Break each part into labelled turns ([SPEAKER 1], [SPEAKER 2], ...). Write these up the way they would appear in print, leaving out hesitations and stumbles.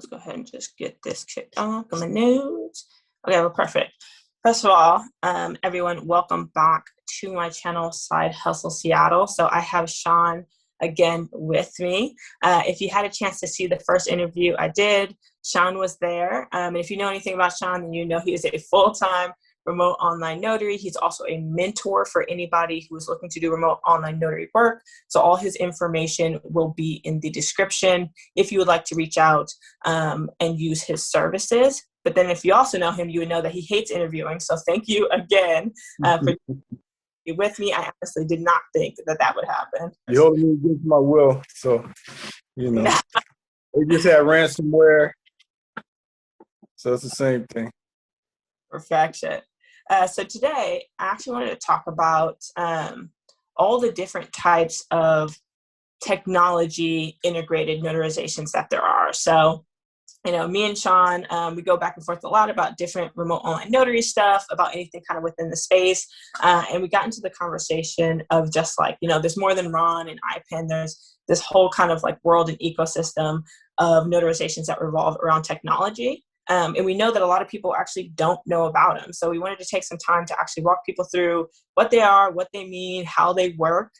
[SPEAKER 1] let's go ahead and just get this kicked off on my notes. Okay, well, perfect. First of all, everyone, welcome back to my channel, Side Hustle Seattle. So I have Shawn again with me. If you had a chance to see the first interview I did, Shawn was there. And if you know anything about Shawn, then you know he is a full-time remote online notary. He's also a mentor for anybody who is looking to do remote online notary work. So all his information will be in the description if you would like to reach out and use his services. But then if you also know him, you would know that he hates interviewing. So thank you again for being with me. I honestly did not think that that would happen.
[SPEAKER 2] You hold me against my will. So, you know, they just had ransomware. So it's the same thing.
[SPEAKER 1] Perfection. So today, I actually wanted to talk about all the different types of technology integrated notarizations that there are. So, you know, me and Shawn, we go back and forth a lot about different remote online notary stuff, about anything kind of within the space. And we got into the conversation of just like, you know, there's more than RON and IPEN. There's this whole kind of like world and ecosystem of notarizations that revolve around technology. And we know that a lot of people actually don't know about them. So we wanted to take some time to actually walk people through what they are, what they mean, how they work.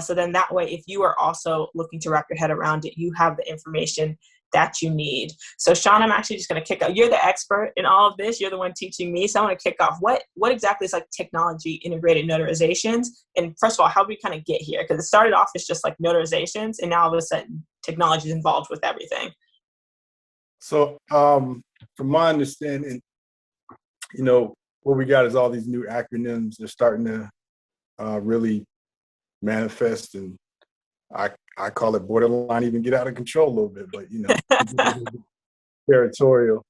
[SPEAKER 1] So then that way, if you are also looking to wrap your head around it, you have the information that you need. So Shawn, I'm actually just going to kick off. You're the expert in all of this. You're the one teaching me. So I want to kick off. What exactly is like technology integrated notarizations? And first of all, how do we kind of get here? Because it started off as just like notarizations, and now all of a sudden technology is involved with everything.
[SPEAKER 2] So from my understanding, you know, what we got is all these new acronyms. They're starting to really manifest, and I call it borderline, even get out of control a little bit, but you know, territorial.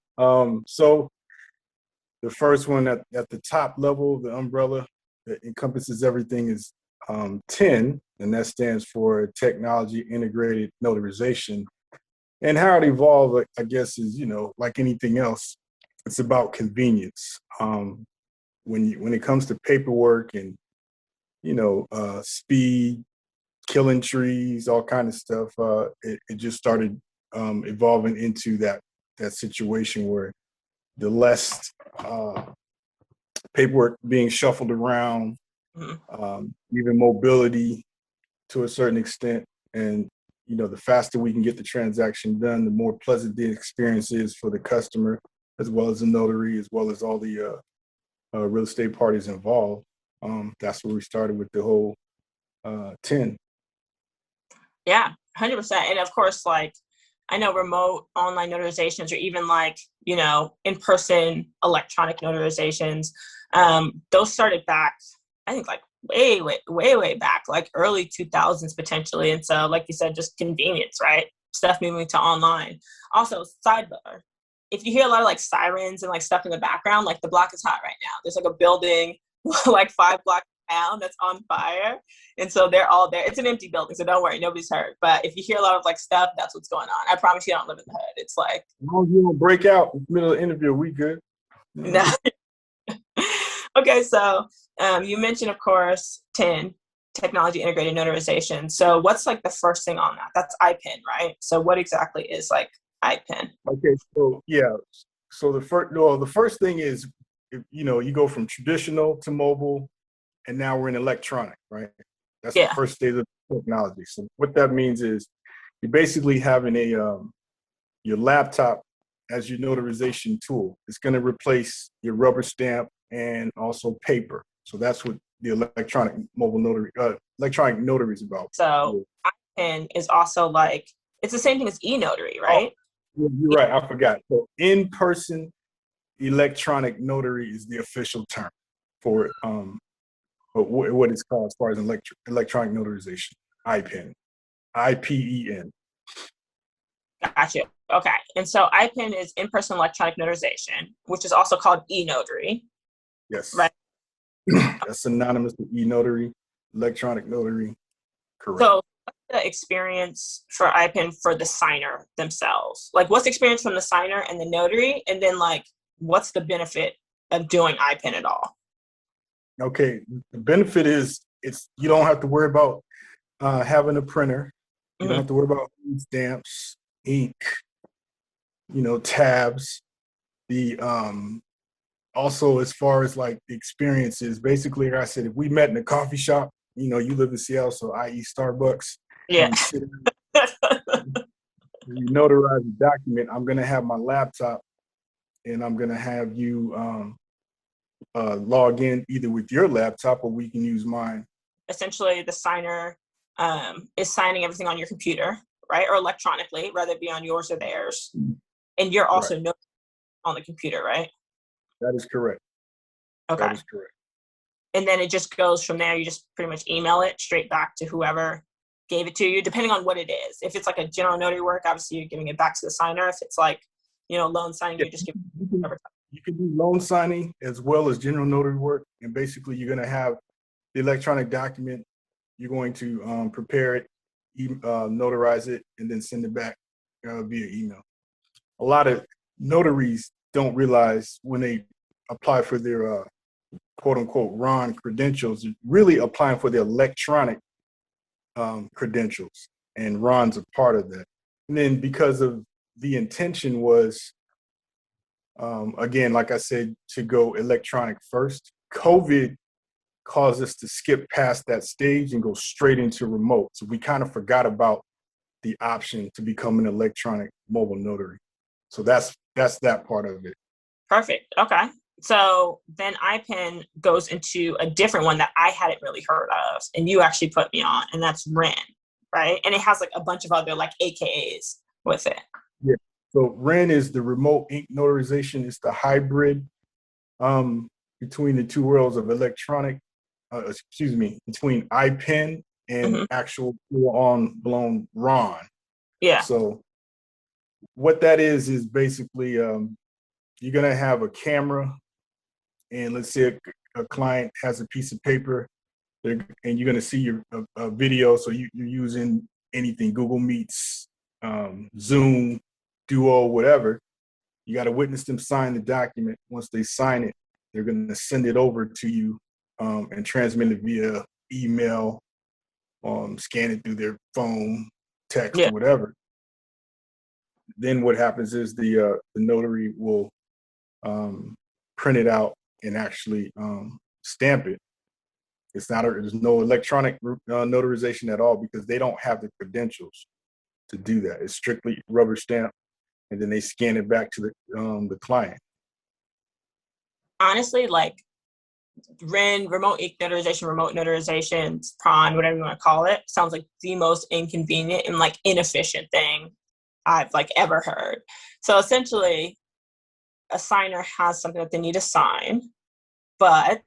[SPEAKER 2] So the first one at the top level, the umbrella that encompasses everything is 10, and that stands for Technology Integrated Notarization. And how it evolved, I guess, is, you know, like anything else, it's about convenience. When it comes to paperwork and, you know, speed, killing trees, all kind of stuff, it just started evolving into that situation where the less paperwork being shuffled around, even mobility to a certain extent, and you know, the faster we can get the transaction done, the more pleasant the experience is for the customer, as well as the notary, as well as all the real estate parties involved. That's where we started with the whole 10.
[SPEAKER 1] Yeah, 100%. And of course, like, I know remote online notarizations, or even like, you know, in-person electronic notarizations, those started back, I think, like way back, like early 2000s potentially. And so, like you said, just convenience, right? Stuff moving to online. Also, sidebar, if you hear a lot of like sirens and like stuff in the background, like the block is hot right now. There's like a building like 5 blocks down that's on fire. And so they're all there. It's an empty building, so don't worry, nobody's hurt. But if you hear a lot of like stuff, that's what's going on. I promise you don't live in the hood. It's like,
[SPEAKER 2] as long as you don't break out in the middle of the interview, we good.
[SPEAKER 1] no. Okay, so you mentioned, of course, 10, technology integrated notarization. So what's like the first thing on that? That's IPEN, right? So what exactly is like IPEN?
[SPEAKER 2] Okay, so yeah, so the first thing is, you know, you go from traditional to mobile, and now we're in electronic, right? That's the first stage of technology. So what that means is you're basically having your laptop as your notarization tool. It's going to replace your rubber stamp and also paper. So that's what the electronic notary is about.
[SPEAKER 1] So IPEN is also like, it's the same thing as E-Notary, right?
[SPEAKER 2] Oh, you're right. I forgot. So in-person electronic notary is the official term for it. What it's called as far as electronic notarization, IPEN, IPEN.
[SPEAKER 1] Gotcha. Okay. And so IPEN is in-person electronic notarization, which is also called E-Notary.
[SPEAKER 2] Yes.
[SPEAKER 1] Right.
[SPEAKER 2] That's synonymous with E-Notary, electronic notary. Correct.
[SPEAKER 1] So what's the experience for IPEN for the signer themselves? Like, what's the experience from the signer and the notary? And then, like, what's the benefit of doing IPEN at all?
[SPEAKER 2] Okay. The benefit is you don't have to worry about having a printer. You don't have to worry about stamps, ink, tabs. The also, as far as like the experiences, basically, like I said, if we met in a coffee shop, you live in Seattle, so i.e. Starbucks, and
[SPEAKER 1] Yeah.
[SPEAKER 2] we sit we notarize a document, I'm gonna have my laptop and I'm gonna have you log in either with your laptop or we can use mine.
[SPEAKER 1] Essentially, the signer is signing everything on your computer, right? Or electronically, whether it be on yours or theirs. And you're
[SPEAKER 2] Right.
[SPEAKER 1] also on the computer, right?
[SPEAKER 2] That is correct.
[SPEAKER 1] Okay.
[SPEAKER 2] That is correct.
[SPEAKER 1] And then it just goes from there. You just pretty much email it straight back to whoever gave it to you, depending on what it is. If it's like a general notary work, obviously you're giving it back to the signer. If it's like, loan signing,
[SPEAKER 2] Yeah,
[SPEAKER 1] you're just giving
[SPEAKER 2] you can do loan signing as well as general notary work. And basically, you're going to have the electronic document. You're going to prepare it, notarize it, and then send it back via email. A lot of notaries don't realize when they apply for their quote unquote RON credentials, really applying for the electronic credentials, and RON's a part of that. And then because of the intention was, again, like I said, to go electronic first, COVID caused us to skip past that stage and go straight into remote. So we kind of forgot about the option to become an electronic mobile notary. So that's that part of it.
[SPEAKER 1] Perfect. Okay. So then IPEN goes into a different one that I hadn't really heard of, and you actually put me on, and that's REN, right? And it has like a bunch of other like AKAs with it.
[SPEAKER 2] Yeah. So REN is the remote ink notarization. It's the hybrid between the two worlds of electronic, between IPEN and
[SPEAKER 1] Mm-hmm.
[SPEAKER 2] actual full-on blown RON.
[SPEAKER 1] Yeah.
[SPEAKER 2] So what that is basically you're gonna have a camera, and let's say a client has a piece of paper, and you're gonna see a video. So you're using anything, Google Meets, Zoom, Duo, whatever. You got to witness them sign the document. Once they sign it, they're going to send it over to you and transmit it via email, scan it through their phone, text,
[SPEAKER 1] Yeah.
[SPEAKER 2] or whatever. Then what happens is the notary will print it out and actually stamp it. There's no electronic notarization at all because they don't have the credentials to do that. It's strictly rubber stamp, and then they scan it back to the client.
[SPEAKER 1] Honestly, like REN, remote ink notarization, remote notarizations, prawn, whatever you want to call it, sounds like the most inconvenient and like inefficient thing I've like ever heard. So essentially, a signer has something that they need to sign, but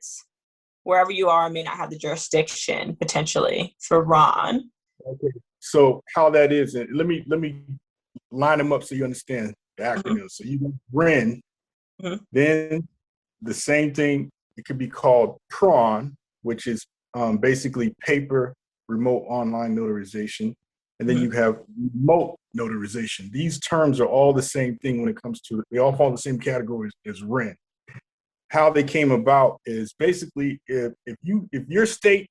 [SPEAKER 1] wherever you are may not have the jurisdiction potentially for RON.
[SPEAKER 2] Okay. So how that is, and let me line them up so you understand the
[SPEAKER 1] Mm-hmm.
[SPEAKER 2] acronym. So you got REN,
[SPEAKER 1] Mm-hmm.
[SPEAKER 2] then the same thing. It could be called PRON, which is basically paper remote online notarization, and then
[SPEAKER 1] Mm-hmm.
[SPEAKER 2] you have remote notarization. These terms are all the same thing when it comes to it. They all fall in the same category as REN. How they came about is basically if your state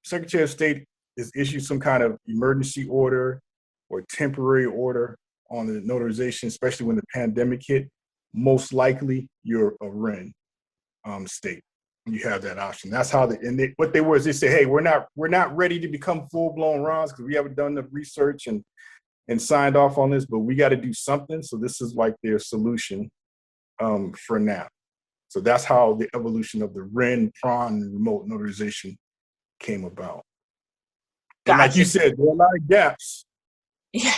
[SPEAKER 2] Secretary of State is issued some kind of emergency order or temporary order on the notarization, especially when the pandemic hit, most likely you're a REN state. You have that option. That's how what they were is they say, hey, we're not ready to become full blown RONs because we haven't done the research and signed off on this, but we got to do something. So this is like their solution for now. So that's how the evolution of the REN, PRON, and remote notarization came about. And like you
[SPEAKER 1] Gotcha.
[SPEAKER 2] said, there are a lot of gaps,
[SPEAKER 1] Yeah.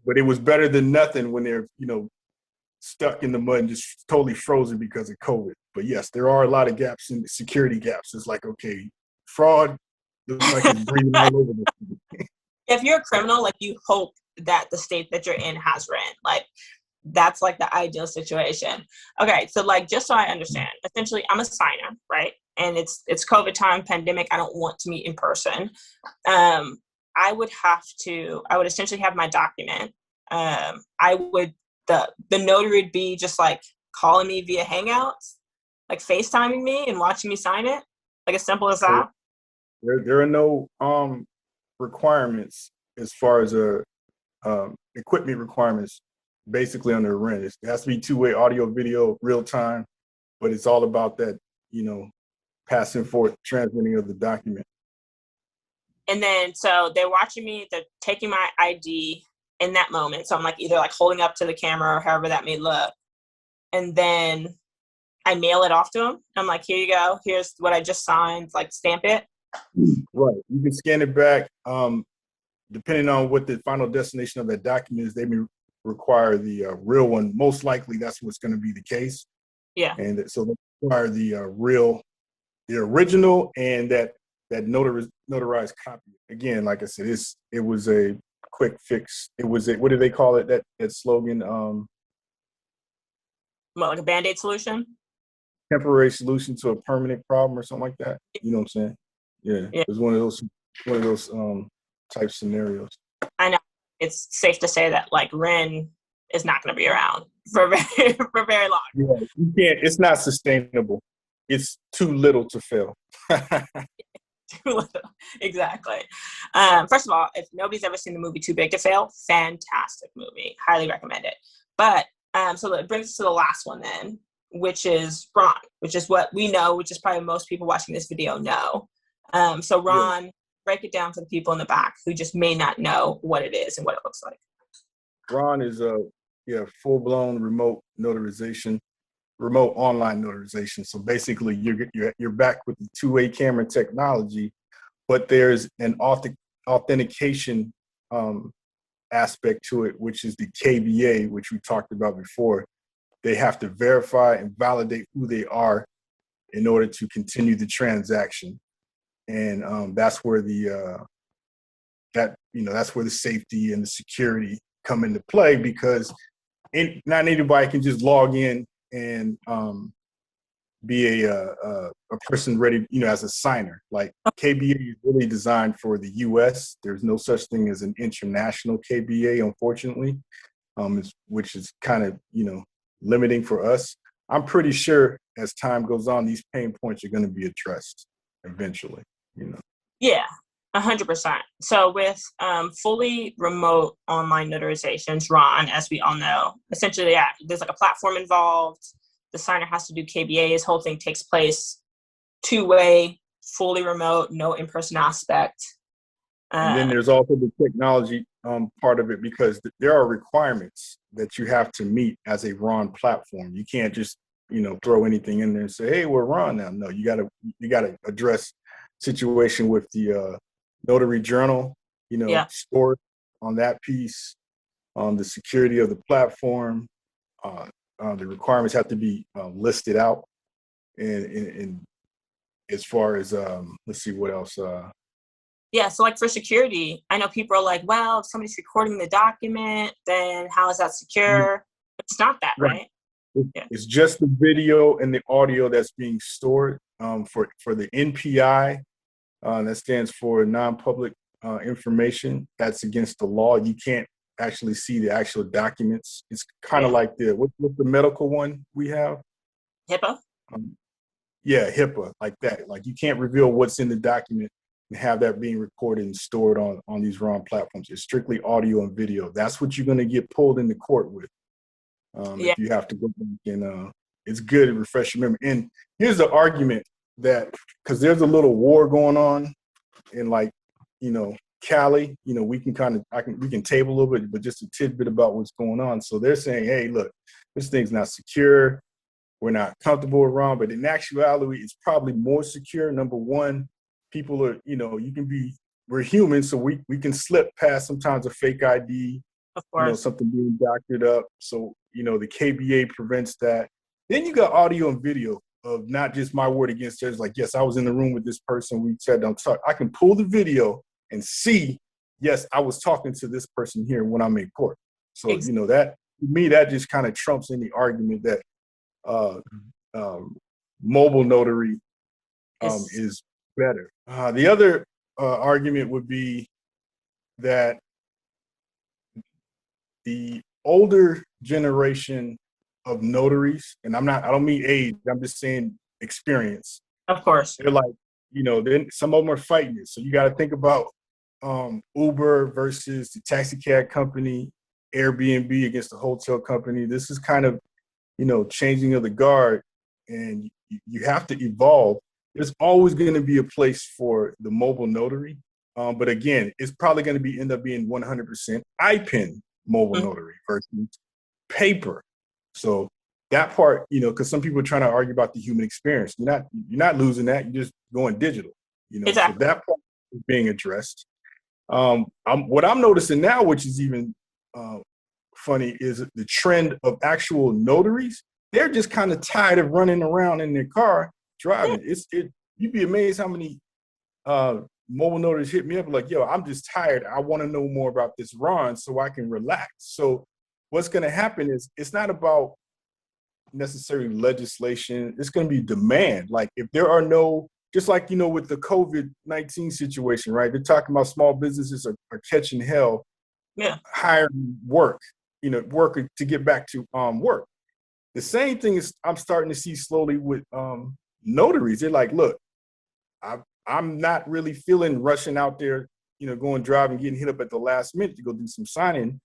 [SPEAKER 2] but it was better than nothing when they're, stuck in the mud and just totally frozen because of COVID. But yes, there are a lot of gaps in security gaps. It's like, okay, fraud looks like it's breathing all over this.
[SPEAKER 1] If you're a criminal, like you hope that the state that you're in has rent. Like that's like the ideal situation. Okay, so like just so I understand, essentially I'm a signer, right? And it's COVID time, pandemic. I don't want to meet in person. I would essentially have my document. I would the notary would be just like calling me via Hangouts, like FaceTiming me and watching me sign it, like as simple as
[SPEAKER 2] So
[SPEAKER 1] that.
[SPEAKER 2] there are no requirements as far as equipment requirements. basically under REN. It has to be two-way audio, video, real time, but it's all about that, passing forth, transmitting of the document.
[SPEAKER 1] And then, so they're watching me, they're taking my ID in that moment. So I'm like either like holding up to the camera or however that may look. And then I mail it off to them. I'm like, here you go. Here's what I just signed, like stamp it.
[SPEAKER 2] Right. You can scan it back. Depending on what the final destination of that document is, they may require the real one. Most likely that's what's going to be the case.
[SPEAKER 1] Yeah.
[SPEAKER 2] And so they require the original and that notarized copy. Again, like I said, it was a quick fix. It was what do they call it? That slogan?
[SPEAKER 1] What, like a Band-Aid solution?
[SPEAKER 2] Temporary solution to a permanent problem or something like that. You know what I'm saying? Yeah. It was one of those type scenarios.
[SPEAKER 1] I know. It's safe to say that like Ren is not going to be around for very long.
[SPEAKER 2] Yeah, you can't. It's not sustainable. It's too little to fail.
[SPEAKER 1] Exactly. First of all, if nobody's ever seen the movie Too Big to Fail, fantastic movie. Highly recommend it. But so it brings us to the last one then, which is Ron, which is what we know, which is probably most people watching this video know. So Ron, break it down for the people in the back who just may not know what it is and what it looks like.
[SPEAKER 2] Ron is a full-blown remote notarization, remote online notarization. So basically, you're back with the two-way camera technology, but there's an authentication aspect to it, which is the KBA, which we talked about before. They have to verify and validate who they are in order to continue the transaction, and that's where that's where the safety and the security come into play, because not anybody can just log in and be a person ready, as a signer. Like KBA is really designed for the U.S. There's no such thing as an international KBA, unfortunately, which is kind of limiting for us. I'm pretty sure as time goes on, these pain points are going to be addressed eventually.
[SPEAKER 1] Yeah. 100%. So with fully remote online notarizations, Ron, as we all know, essentially, there's like a platform involved. The signer has to do KBA. This whole thing takes place two-way, fully remote, no in-person aspect.
[SPEAKER 2] And then there's also the technology part of it, because there are requirements that you have to meet as a Ron platform. You can't just throw anything in there and say, "Hey, we're Ron now." No, you gotta address situation with the notary journal, stored on that piece, the security of the platform. The requirements have to be listed out, and as far as let's see what else.
[SPEAKER 1] Yeah, so like for security, I know people are like, well, if somebody's recording the document, then how is that secure? But it's not that, right?
[SPEAKER 2] It's just the video and the audio that's being stored for the NPI. That stands for non-public information. That's against the law. You can't actually see the actual documents. It's kind of like what's the medical one we have?
[SPEAKER 1] HIPAA?
[SPEAKER 2] HIPAA, like that. Like you can't reveal what's in the document and have that being recorded and stored on these ROM platforms. It's strictly audio and video. That's what you're going to get pulled into court with. If you have to go back and it's good to refresh your memory. And here's the argument that, because there's a little war going on in Kaale, we can table a little bit, but just a tidbit about what's going on. So they're saying, hey, look, this thing's not secure. We're not comfortable with ROM, but in actuality, it's probably more secure. Number one, people are, we're human, so we can slip past sometimes a fake ID,
[SPEAKER 1] of course,
[SPEAKER 2] something being doctored up. So, the KBA prevents that. Then you got audio and video of not just my word against theirs. Like, yes, I was in the room with this person. We said, don't talk. I can pull the video and see, yes, I was talking to this person here when I'm in court. So,
[SPEAKER 1] exactly.
[SPEAKER 2] that, to me, that just kind of trumps any argument that mobile notary is better. The other argument would be that the older generation of notaries, and I don't mean age, I'm just saying experience.
[SPEAKER 1] Of course.
[SPEAKER 2] They're like, then some of them are fighting it. So you got to think about Uber versus the taxi cab company. Airbnb against the hotel company. This is kind of, changing of the guard, and you have to evolve. There's always going to be a place for the mobile notary. But again, it's probably going to end up being 100% IPEN mobile notary versus paper. So that part, because some people are trying to argue about the human experience. You're not losing that. You're just going digital.
[SPEAKER 1] Exactly.
[SPEAKER 2] So that part is being addressed. What I'm noticing now, which is even funny, is the trend of actual notaries. They're just kind of tired of running around in their car driving. You'd be amazed how many mobile notaries hit me up like, yo, I'm just tired. I want to know more about this Ron so I can relax. So what's going to happen is it's not about necessarily legislation. It's going to be demand. Like if there are no, just like, with the COVID-19 situation, right? They're talking about small businesses are catching hell, hiring work to get back to work. The same thing is I'm starting to see slowly with notaries. They're like, look, I'm not really feeling rushing out there, going driving, getting hit up at the last minute to go do some signing,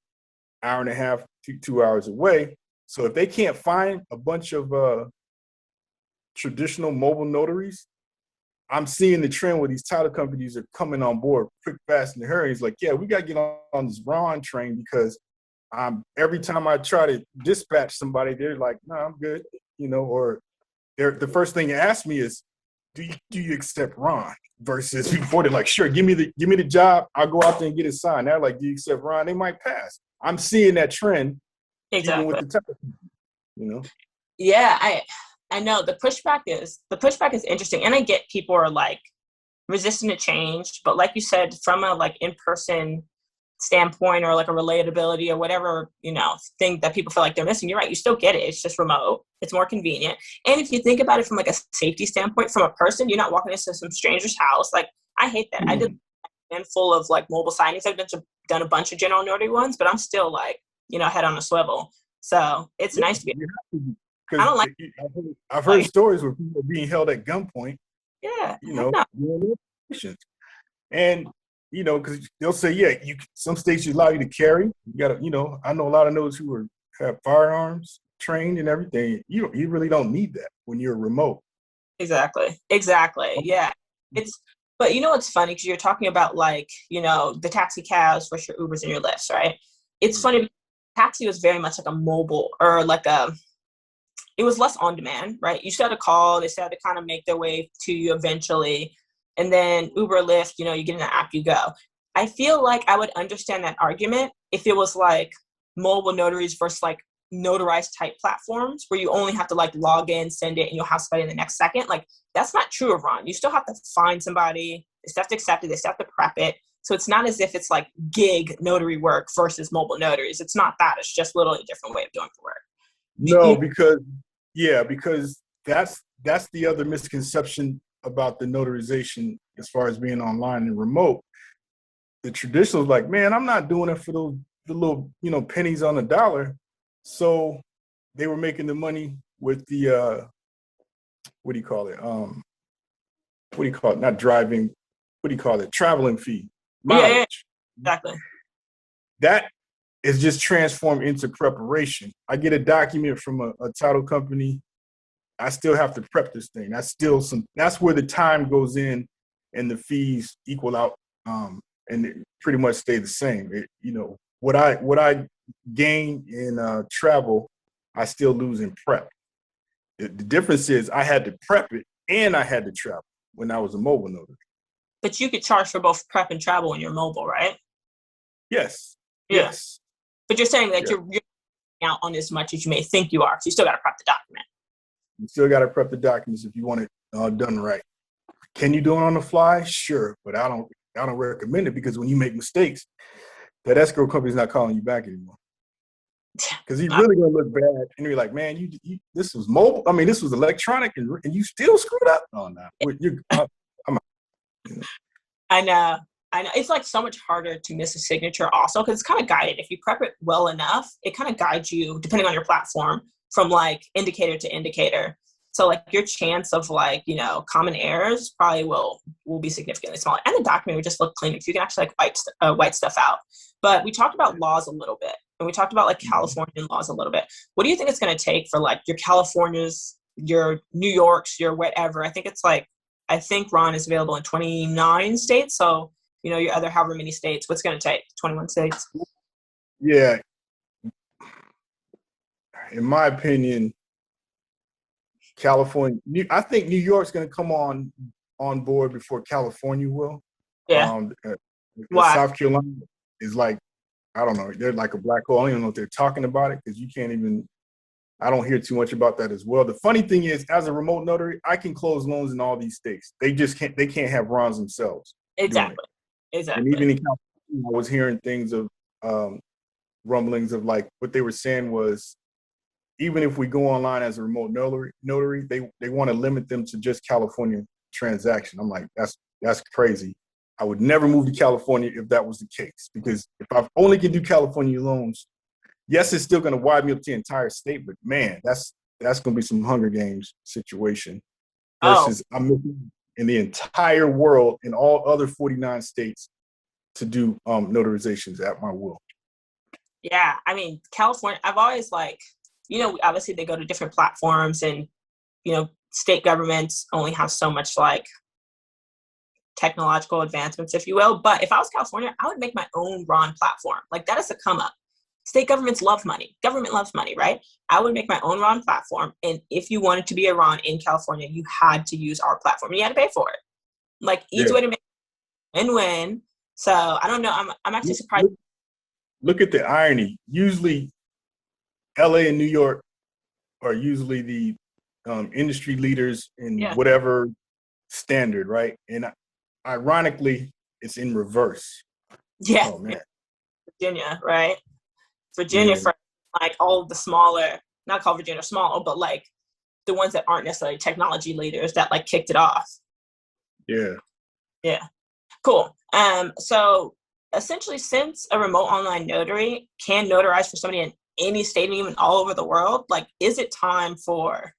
[SPEAKER 2] hour and a half to 2 hours away. So if they can't find a bunch of traditional mobile notaries, I'm seeing the trend where these title companies are coming on board quick, fast, and in a hurry. It's like, yeah, we got to get on this Ron train because every time I try to dispatch somebody, they're like, no, I'm good, or the first thing you ask me is, do you accept Ron? Versus before they're like, sure, give me the job, I'll go out there and get it signed. They're like, do you accept Ron? They might pass. I'm seeing that trend, even with the title,
[SPEAKER 1] Yeah, I know the pushback is interesting, and I get people are like resistant to change, but like you said, from a like in-person standpoint or like a relatability or whatever, thing that people feel like they're missing, you're right, you still get it. It's just remote. It's more convenient. And if you think about it from like a safety standpoint, from a person, you're not walking into some stranger's house. Like I hate that. I did a handful of like mobile signings. I've done a bunch of general notary ones, but I'm still like, head on a swivel. So it's nice to be. I don't like.
[SPEAKER 2] I've heard stories where people are being held at gunpoint.
[SPEAKER 1] Yeah.
[SPEAKER 2] And because they'll say, yeah, some states allow you to carry. You got to, I know a lot of those who have firearms trained and everything. You really don't need that when you're remote.
[SPEAKER 1] Exactly. Yeah. But it's funny because you're talking about like, the taxi cabs versus your Ubers and your Lyfts, right? It's funny because taxi was very much like a mobile or like it was less on demand, right? You still had to call, they still had to kind of make their way to you eventually. And then Uber, Lyft, you get in the app, you go. I feel like I would understand that argument if it was like mobile notaries versus like notarized type platforms where you only have to like log in, send it, and you'll have somebody in the next second. Like that's not true of Ron. You still have to find somebody, they still have to accept it, they still have to prep it. So it's not as if it's like gig notary work versus mobile notaries. It's not that. It's just literally a different way of doing the work.
[SPEAKER 2] No, because that's the other misconception about the notarization as far as being online and remote. The traditional is like, man, I'm not doing it for the little, pennies on the dollar. So they were making the money with the, what do you call it? What do you call it? Not driving. What do you call it? Traveling fee. Mileage.
[SPEAKER 1] Yeah, exactly.
[SPEAKER 2] That is just transformed into preparation. I get a document from a title company. I still have to prep this thing. That's where the time goes in and the fees equal out, and it pretty much stay the same. What I gain in travel, I still lose in prep. The difference is I had to prep it and I had to travel when I was a mobile notary.
[SPEAKER 1] But you could charge for both prep and travel when you're mobile, right?
[SPEAKER 2] Yes.
[SPEAKER 1] Yeah.
[SPEAKER 2] Yes.
[SPEAKER 1] But you're saying that you're out on as much as you may think you are. So you still got to prep the document.
[SPEAKER 2] You still got to prep the documents if you want it done right. Can you do it on the fly? Sure, but I don't recommend it because when you make mistakes, that escrow company's not calling you back anymore. Because he's really gonna look bad, and you're like, man, you this was mobile. I mean, this was electronic, and you still screwed up on that.
[SPEAKER 1] I know. It's like so much harder to miss a signature also because it's kind of guided. If you prep it well enough, it kind of guides you, depending on your platform, from like indicator to indicator. So like your chance of like, common errors probably will be significantly smaller. And the document would just look clean if you can actually like wipe stuff out. But we talked about laws a little bit, and we talked about like Californian laws a little bit. What do you think it's going to take for like your Californias, your New Yorks, your whatever? I think Ron is available in 29 states. So, your other however many states, what's going to take? 21 states?
[SPEAKER 2] Yeah. In my opinion, California, I think New York's going to come on board before California will.
[SPEAKER 1] Yeah. Why?
[SPEAKER 2] South Carolina is like, I don't know, they're like a black hole. I don't even know if they're talking about it because I don't hear too much about that as well. The funny thing is, as a remote notary, I can close loans in all these states. They can't have Rons themselves.
[SPEAKER 1] Exactly.
[SPEAKER 2] And even in California, I was hearing things of rumblings of like what they were saying was, even if we go online as a remote notary, they want to limit them to just California transaction. I'm like, that's crazy. I would never move to California if that was the case, because if I only can do California loans, yes, it's still going to widen me up to the entire state, but man, that's going to be some Hunger Games situation versus I'm looking in the entire world in all other 49 states to do notarizations at my will.
[SPEAKER 1] Yeah, I mean, California, I've always obviously they go to different platforms, and, state governments only have so much like technological advancements, if you will. But if I was California, I would make my own Ron platform. Like, that is a come up. State governments love money. Government loves money, right? I would make my own Ron platform. And if you wanted to be a Ron in California, you had to use our platform. You had to pay for it. Like, easy way to make win-win. So I don't know. I'm actually surprised.
[SPEAKER 2] Look at the irony. Usually LA and New York are usually the industry leaders in whatever standard, right? And ironically, it's in reverse.
[SPEAKER 1] Yeah.
[SPEAKER 2] Oh, man.
[SPEAKER 1] Virginia, right? Virginia for like all of the smaller, not called Virginia small, but like the ones that aren't necessarily technology leaders that like kicked it off.
[SPEAKER 2] Yeah.
[SPEAKER 1] Yeah. Cool. So essentially, since a remote online notary can notarize for somebody in any state and even all over the world, like, is it time for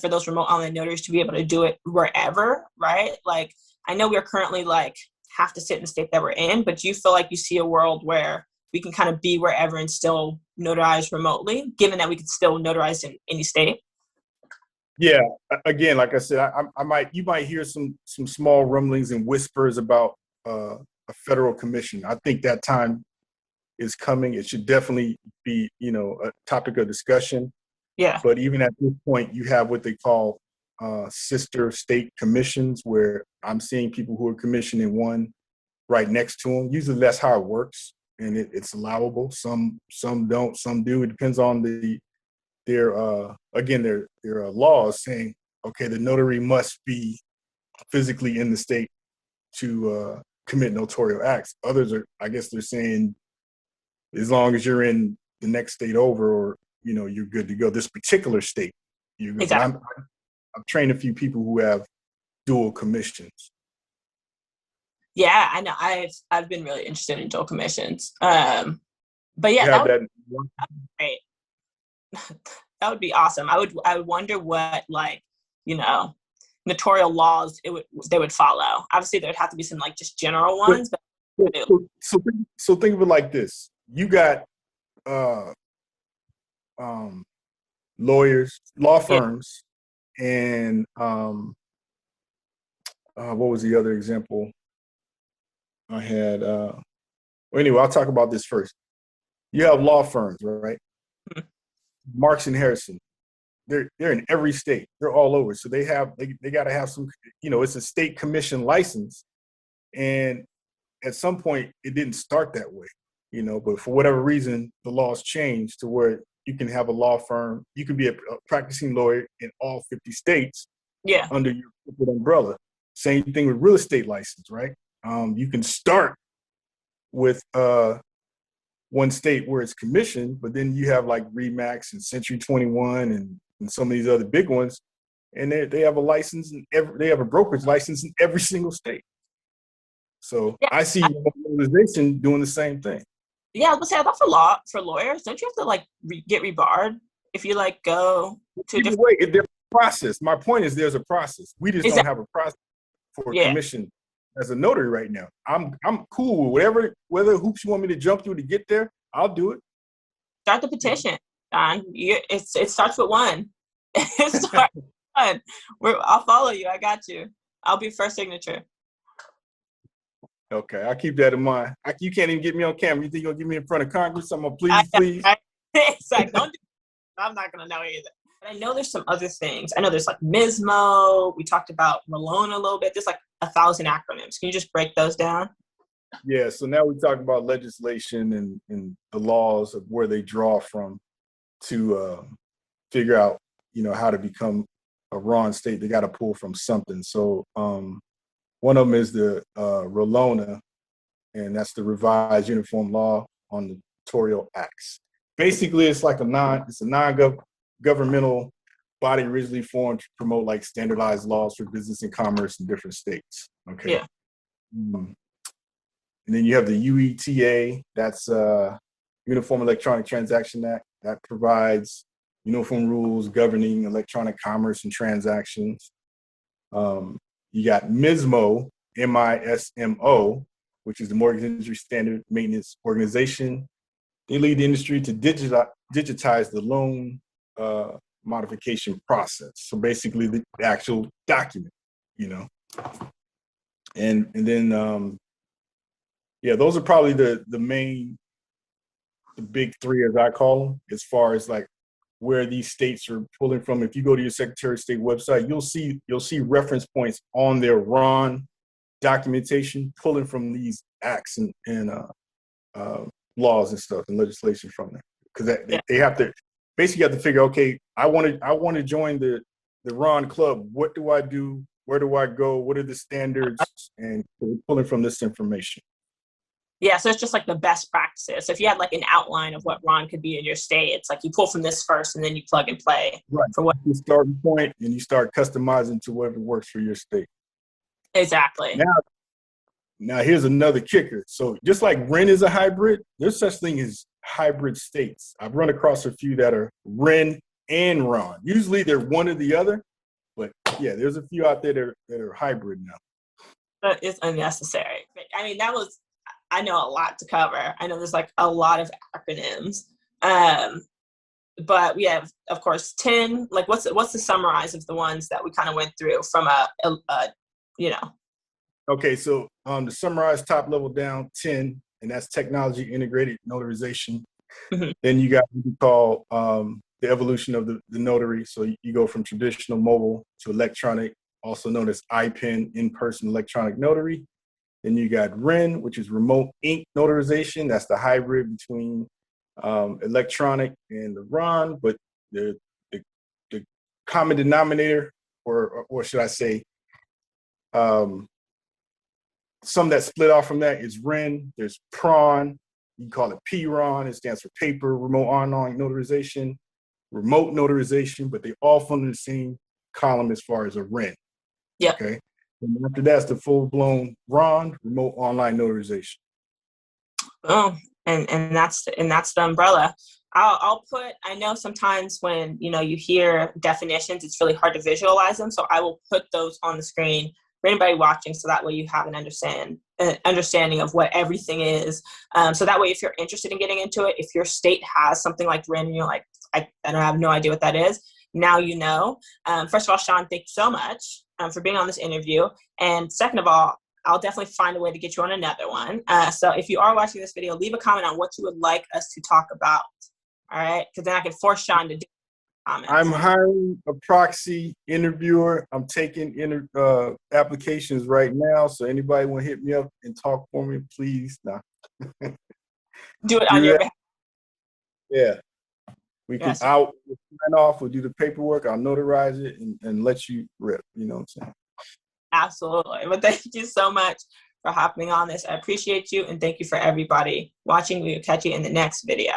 [SPEAKER 1] those remote online notaries to be able to do it wherever, right? Like, I know we're currently like have to sit in the state that we're in, but do you feel like you see a world where we can kind of be wherever and still notarize remotely, given that we could still notarize in any state?
[SPEAKER 2] Yeah. Again, like I said, you might hear some small rumblings and whispers about a federal commission. I think that time is coming. It should definitely be, a topic of discussion.
[SPEAKER 1] Yeah.
[SPEAKER 2] But even at this point, you have what they call sister state commissions, where I'm seeing people who are commissioned in one right next to them. Usually that's how it works, and it's allowable. Some don't, some do. It depends on their laws saying, okay, the notary must be physically in the state to commit notarial acts. Others are, I guess they're saying, as long as you're in the next state over, or you're good to go. This particular state, you're good.
[SPEAKER 1] Exactly.
[SPEAKER 2] But I've trained a few people who have dual commissions.
[SPEAKER 1] Yeah, I know. I've been really interested in dual commissions. But yeah, that would be great. That would be awesome. I would wonder what, like, notarial laws they would follow. Obviously, there'd have to be some like just general ones.
[SPEAKER 2] So think of it like this: you got lawyers, law firms, and what was the other example I had? Well, anyway, I'll talk about this first. You have law firms, right?
[SPEAKER 1] Mm-hmm.
[SPEAKER 2] Marks and Harrison. They're in every state. They're all over. So they got to have some. It's a state commission license, and at some point it didn't start that way. But for whatever reason, the laws changed to where you can have a law firm. You can be a practicing lawyer in all 50 states.
[SPEAKER 1] Yeah.
[SPEAKER 2] Under your corporate umbrella. Same thing with real estate license, right? You can start with one state where it's commissioned, but then you have like Remax and Century 21 and some of these other big ones, and they have a license they have a brokerage license in every single state. So yeah, I see organization doing the same thing.
[SPEAKER 1] Yeah, I was gonna say, I thought for lawyers, don't you have to like get rebarred if you like go to a different
[SPEAKER 2] way? There's a process. My point is, there's a process. We just don't have a process for commission as a notary right now. I'm cool with whether hoops you want me to jump through to get there. I'll do it.
[SPEAKER 1] Start the petition, John. It starts with one. It starts with one. I'll follow you. I got you. I'll be first signature.
[SPEAKER 2] Okay, I'll keep that in mind. You can't even get me on camera. You think you'll get me in front of Congress? I'm gonna please.
[SPEAKER 1] Exactly. Don't do that. I'm not gonna know either. But I know there's some other things. I know there's like MISMO. We talked about Malone a little bit. There's like 1,000 acronyms. Can you just break those down?
[SPEAKER 2] Yeah. So now we talk about legislation and the laws of where they draw from to figure out, how to become a RON state. They got to pull from something. So one of them is the ROLONA, and that's the Revised Uniform Law on Notarial Acts. Basically, it's like a non-governmental body originally formed to promote like standardized laws for business and commerce in different states. Okay.
[SPEAKER 1] Yeah.
[SPEAKER 2] And then you have the UETA, that's Uniform Electronic Transaction Act, that provides uniform rules governing electronic commerce and transactions. You got MISMO, MISMO, which is the Mortgage Industry Standard Maintenance Organization. They lead the industry to digitize the loan modification process. So basically the actual document, And then, those are probably the big three, as I call them, as far as like where these states are pulling from. If you go to your Secretary of State website, you'll see reference points on their RON documentation pulling from these acts and laws and stuff and legislation from there, because they have to basically figure, okay, I want to join the RON club. What do I do? Where do I go? What are the standards? And pulling from this information.
[SPEAKER 1] Yeah, so it's just like the best practices. So if you had like an outline of what RON could be in your state, it's like you pull from this first and then you plug and play.
[SPEAKER 2] Right.
[SPEAKER 1] For what
[SPEAKER 2] you starting point and you start customizing to whatever works for your state.
[SPEAKER 1] Exactly.
[SPEAKER 2] Now here's another kicker. So just like REN is a hybrid, there's such thing as hybrid states. I've run across a few that are REN and RON. Usually they're one or the other, but yeah, there's a few out there that are hybrid now.
[SPEAKER 1] But it's unnecessary. I mean, I know a lot to cover. I know there's like a lot of acronyms. But we have, of course, 10. Like, what's the summarize of the ones that we kind of went through from
[SPEAKER 2] Okay, so to summarize, top level down, 10, and that's technology integrated notarization.
[SPEAKER 1] Mm-hmm.
[SPEAKER 2] Then you got what we call the evolution of the notary. So you go from traditional mobile to electronic, also known as IPEN, in-person electronic notary. Then you got REN, which is remote ink notarization. That's the hybrid between electronic and the RON, but the common denominator, or should I say, some that split off from that is REN. There's PRON. You can call it PRON. It stands for paper remote online notarization, remote notarization, but they all fall in the same column as far as a REN.
[SPEAKER 1] Yeah.
[SPEAKER 2] Okay. And after that's the full-blown RON, remote online notarization.
[SPEAKER 1] Oh, and that's the umbrella. I'll put, I know sometimes when, you hear definitions, it's really hard to visualize them. So I will put those on the screen for anybody watching, so that way you have an understanding of what everything is. So that way, if you're interested in getting into it, if your state has something like REN and you're like, I don't have no idea what that is, now you know. First of all, Shawn, thank you so much for being on this interview. And second of all, I'll definitely find a way to get you on another one. So if you are watching this video, leave a comment on what you would like us to talk about. All right? Because then I can force Shawn to do comments.
[SPEAKER 2] I'm hiring a proxy interviewer. I'm taking applications right now. So anybody want to hit me up and talk for me, please? Nah.
[SPEAKER 1] Do it on your behalf.
[SPEAKER 2] Yeah. I'll sign off, we'll do the paperwork, I'll notarize it and let you rip, you know what I'm saying?
[SPEAKER 1] Absolutely. But thank you so much for hopping on this. I appreciate you, and thank you for everybody watching. We will catch you in the next video.